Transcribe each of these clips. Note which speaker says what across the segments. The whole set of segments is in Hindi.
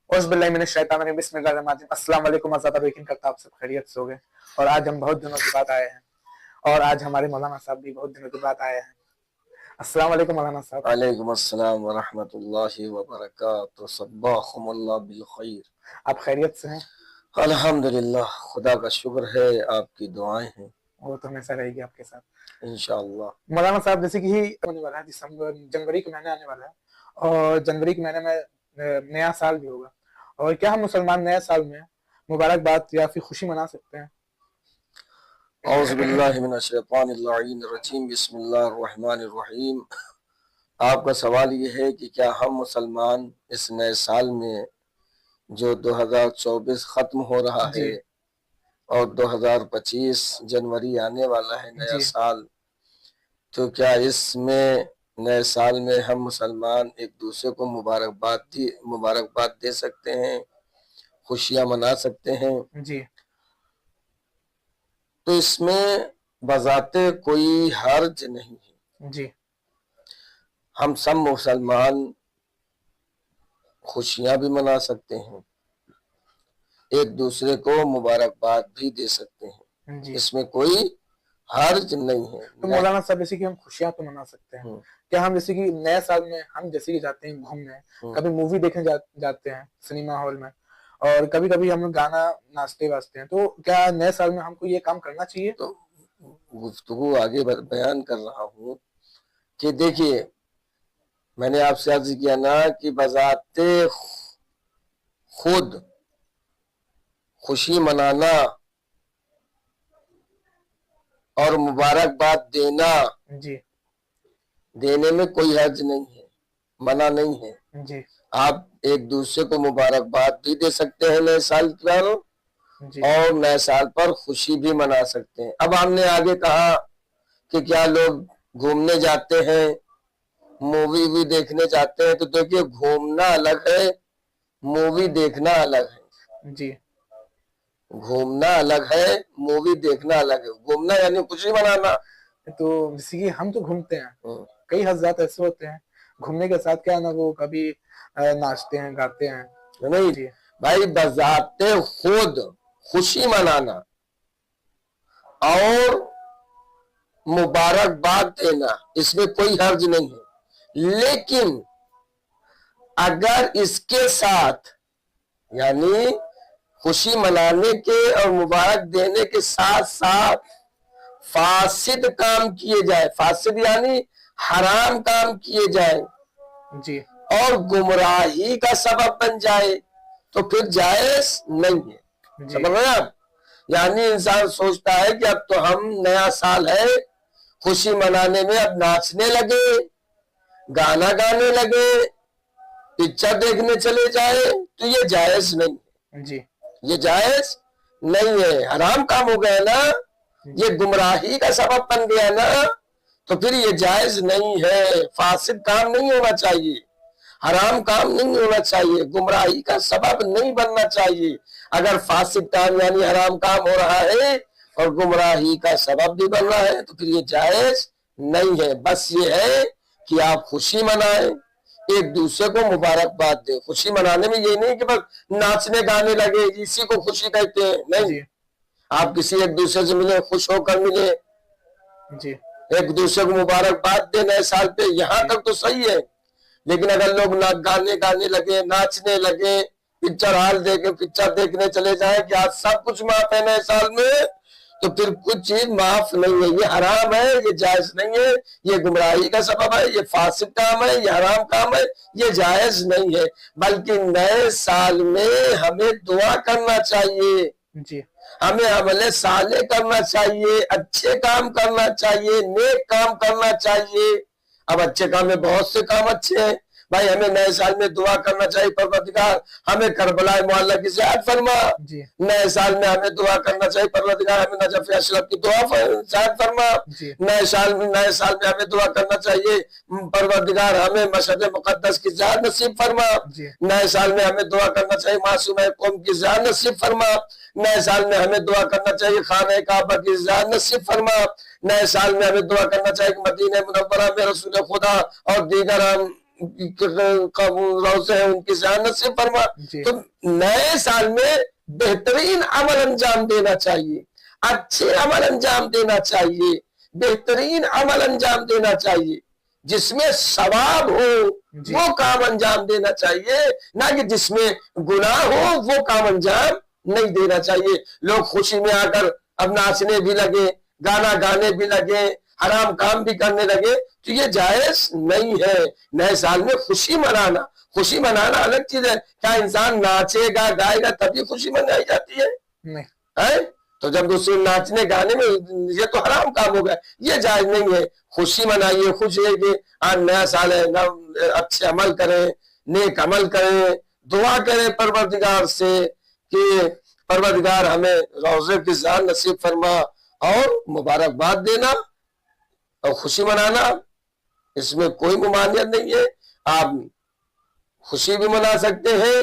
Speaker 1: अस्सलाम वालेकुम आज़ादा यकीन करता आप सब खैरियत से हो गए। और आज हम बहुत दिनों के बाद आए हैं और आज हमारे मौलाना साहब भी बहुत दिनों के बाद आए हैं। अस्सलाम वालेकुम मौलाना साहब।
Speaker 2: वालेकुम अस्सलाम व रहमतुल्लाहि व बरकातुहू। सब्बाहुमुल्लाह बिल खैर।
Speaker 1: आप खैरियत से हैं?
Speaker 2: अल्हम्दुलिल्लाह, खुदा का शुक्र है, आपकी दुआएं हैं,
Speaker 1: वो तो हमेशा रहेगी आपके साथ
Speaker 2: इंशाअल्लाह।
Speaker 1: मौलाना साहब। जैसे कि होने वाला है दिसंबर जनवरी के महीने आने वाला है और जनवरी के महीने में नया साल भी होगा। और क्या हम मुसलमान नए साल में मुबारकबाद या फिर खुशी मना सकते हैं?
Speaker 2: औज़ु बिल्लाहि मिनश शैतानिर रजीम। बिस्मिल्लाहिर रहमानिर रहीम। आपका सवाल ये है कि क्या हम मुसलमान इस नए साल में जो 2024 खत्म हो रहा है और 2025 जनवरी आने वाला है नया साल, तो क्या इसमें नए साल में हम मुसलमान एक दूसरे को मुबारकबाद दे सकते हैं, खुशियां मना सकते हैं?
Speaker 1: जी
Speaker 2: तो इसमें बजाते कोई हर्ज नहीं है।
Speaker 1: जी
Speaker 2: हम सब मुसलमान खुशियां भी मना सकते हैं, एक दूसरे को मुबारकबाद भी दे सकते हैं, इसमें कोई हर्ज नहीं है।
Speaker 1: तो मौलाना साहब जैसे कि हम खुशियां तो मना सकते हैं, क्या हम जैसे कि नए साल में हम जैसे कि जाते हैं घूमने, कभी मूवी देखने जाते हैं सिनेमा हॉल में, और कभी कभी हम लोग गाना नाचते वाचते हैं, तो क्या नए साल में हमको ये काम करना चाहिए?
Speaker 2: तो गुफ्तगू आगे बयान कर रहा हूँ कि देखिए, मैंने आपसे अर्ज किया ना कि बजाते खुद खुशी मनाना और मुबारकबाद देने में कोई हर्ज नहीं है, मना नहीं है।
Speaker 1: जी
Speaker 2: आप एक दूसरे को मुबारकबाद भी दे सकते हैं नए साल पर, और नए साल पर खुशी भी मना सकते हैं। अब हमने आगे कहा कि क्या लोग घूमने जाते हैं, मूवी भी देखने जाते हैं, तो देखिए घूमना अलग है, मूवी देखना अलग है।
Speaker 1: जी
Speaker 2: घूमना अलग है, मूवी देखना अलग है। घूमना यानी खुशी मनाना।
Speaker 1: तो जैसे कि हम तो घूमते हैं, कई हज़ात ऐसे होते हैं घूमने के साथ क्या ना वो कभी नाचते हैं गाते हैं।
Speaker 2: नहीं भाई, बजाते खुद खुशी मनाना और मुबारकबाद देना, इसमें कोई हर्ज नहीं है। लेकिन अगर इसके साथ यानी खुशी मनाने के और मुबारक देने के साथ साथ फासिद काम किए जाए, फासिद यानी हराम काम किए जाए
Speaker 1: जी,
Speaker 2: और गुमराही का सबब बन जाए, तो फिर जायज नहीं है। समझ रहे आप? यानी इंसान सोचता है कि अब तो हम नया साल है, खुशी मनाने में अब नाचने लगे, गाना गाने लगे, पिक्चर देखने चले जाए, तो ये जायज नहीं है।
Speaker 1: जी
Speaker 2: ये जायज नहीं है, हराम काम हो गया ना, ये गुमराही का सबब बन गया ना, तो फिर ये जायज नहीं है। फासिद काम नहीं होना चाहिए, हराम काम नहीं होना चाहिए, गुमराही का सबब नहीं बनना चाहिए। अगर फासिद काम यानी हराम काम हो रहा है और गुमराही का सबब भी बन रहा है, तो फिर ये जायज नहीं है। बस ये है कि आप खुशी मनाएं, एक दूसरे को मुबारकबाद दे। खुशी मनाने में ये नहीं कि बस नाचने गाने लगे, इसी को खुशी कहते हैं। नहीं, आप किसी एक दूसरे से मिले, खुश होकर मिले,
Speaker 1: जी
Speaker 2: एक दूसरे को मुबारकबाद दे नए साल पे, यहाँ तक तो सही है। लेकिन अगर लोग गाने गाने लगे, नाचने लगे, पिक्चर हॉल पिक्चर देखने चले जाए कि आज सब कुछ माफ है नए साल में, तो फिर कुछ चीज माफ नहीं है। ये हराम है, ये जायज नहीं है, ये गुमराही का सबब है, ये फासिद काम है, ये हराम काम है, ये जायज नहीं है। बल्कि नए साल में हमें दुआ करना चाहिए,
Speaker 1: जी
Speaker 2: हमें अमले साले करना चाहिए, अच्छे काम करना चाहिए, नेक काम करना चाहिए। अब अच्छे काम में बहुत से काम अच्छे हैं भाई, हमें नए साल में दुआ करना चाहिए, परवरदिगार हमें करबला मुअल्ला की ज़ियारत फरमा। नए साल में हमें दुआ करना चाहिए, परवरदिगार हमें नजफ अशरफ की दुआ ज़ियारत फरमा। नए साल में हमें दुआ करना चाहिए, परवरदिगार हमें मशहद मुकद्दस की ज़ियारत नसीब फरमा। नए साल में हमें दुआ करना चाहिए, मासूम कौम की ज़ियारत नसीब फरमा। नए साल में हमें दुआ करना चाहिए, खाने काबा की ज़ियारत नसीब फरमा। नए साल में हमें दुआ करना चाहिए, मदीने मुनव्वरा में रसूल खुदा और दीगर का रोज़े है उनकी जान नसीब फरमा। तो नए साल में बेहतरीन अमल अंजाम देना चाहिए, अच्छे अमल अंजाम देना चाहिए, बेहतरीन अमल अंजाम देना चाहिए, जिसमें सवाब हो वो काम अंजाम देना चाहिए, ना कि जिसमें गुनाह हो वो काम अंजाम नहीं देना चाहिए। लोग खुशी में आकर अब नाचने भी लगे, गाना गाने भी लगे, हराम काम भी करने लगे, तो ये जायज नहीं है। नए साल में खुशी मनाना अलग चीज है। क्या इंसान नाचेगा गाएगा तभी खुशी मनाई जाती है?
Speaker 1: नहीं
Speaker 2: है? तो जब दूसरे नाचने गाने में, ये तो हराम काम हो गया, ये जायज नहीं है। खुशी मनाइए, खुश है कि आज नया साल है, ना अच्छे अमल करें, नेक अमल करें, दुआ करें परवरदिगार से कि परवरदिगार हमें रोज़े की जान नसीब फरमा, और मुबारकबाद देना और खुशी मनाना, इसमें कोई मुमानियत नहीं है। आप खुशी भी मना सकते हैं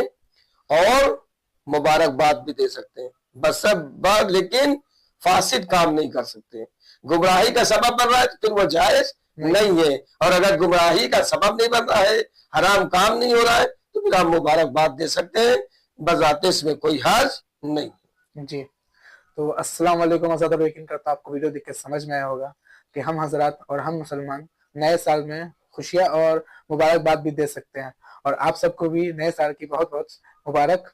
Speaker 2: और मुबारकबाद भी दे सकते हैं, बस सब बात, लेकिन फासिद काम नहीं कर सकते। गुमराही का सबब बन रहा है तो फिर वो जायज नहीं है, और अगर गुमराही का सबब नहीं बन रहा है, हराम काम नहीं हो रहा है, तो फिर आप मुबारकबाद दे सकते हैं, बजाते इसमें कोई हर्ज नहीं।
Speaker 1: जी, तो अस्सलाम वालेकुम। यकीन करता आपको वीडियो देख के समझ में आया होगा कि हम हजरात और हम मुसलमान नए साल में खुशियां और मुबारकबाद भी दे सकते हैं, और आप सबको भी नए साल की बहुत बहुत मुबारक।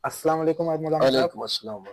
Speaker 1: अस्सलाम वालेकुम।
Speaker 2: वालेकुम अस्सलाम।